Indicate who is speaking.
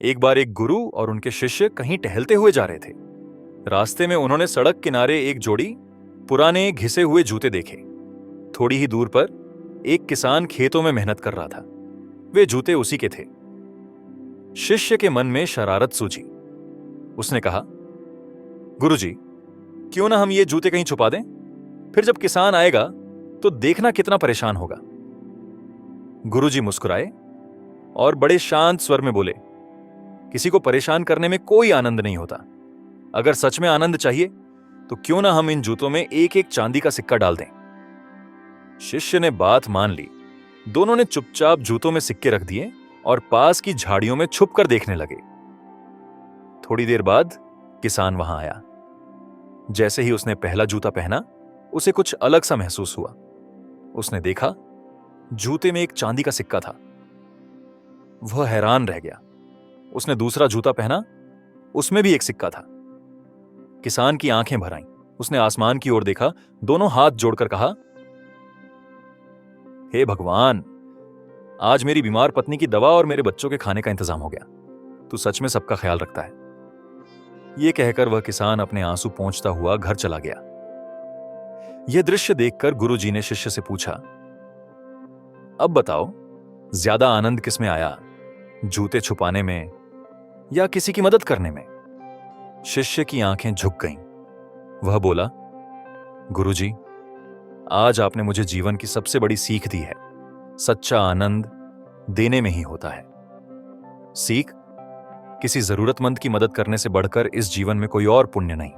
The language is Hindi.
Speaker 1: एक बार एक गुरु और उनके शिष्य कहीं टहलते हुए जा रहे थे। रास्ते में उन्होंने सड़क किनारे एक जोड़ी पुराने घिसे हुए जूते देखे। थोड़ी ही दूर पर एक किसान खेतों में मेहनत कर रहा था। वे जूते उसी के थे। शिष्य के मन में शरारत सूझी। उसने कहा, गुरुजी, क्यों ना हम ये जूते कहीं छुपा दें? फिर जब किसान आएगा तो देखना कितना परेशान होगा। गुरुजी मुस्कुराए और बड़े शांत स्वर में बोले, किसी को परेशान करने में कोई आनंद नहीं होता। अगर सच में आनंद चाहिए तो क्यों ना हम इन जूतों में एक एक चांदी का सिक्का डाल दें। शिष्य ने बात मान ली। दोनों ने चुपचाप जूतों में सिक्के रख दिए और पास की झाड़ियों में छुपकर देखने लगे। थोड़ी देर बाद किसान वहां आया। जैसे ही उसने पहला जूता पहना, उसे कुछ अलग सा महसूस हुआ। उसने देखा, जूते में एक चांदी का सिक्का था। वह हैरान रह गया। उसने दूसरा जूता पहना, उसमें भी एक सिक्का था। किसान की आंखें भर आईं। उसने आसमान की ओर देखा, दोनों हाथ जोड़कर कहा, हे भगवान, आज मेरी बीमार पत्नी की दवा और मेरे बच्चों के खाने का इंतजाम हो गया। तू सच में सबका ख्याल रखता है। यह कहकर वह किसान अपने आंसू पोंछता हुआ घर चला गया। यह दृश्य देखकर गुरुजी ने शिष्य से पूछा, अब बताओ, ज्यादा आनंद किसमें आया, जूते छुपाने में या किसी की मदद करने में? शिष्य की आंखें झुक गईं। वह बोला, गुरुजी, आज आपने मुझे जीवन की सबसे बड़ी सीख दी है। सच्चा आनंद देने में ही होता है। सीख, किसी जरूरतमंद की मदद करने से बढ़कर इस जीवन में कोई और पुण्य नहीं।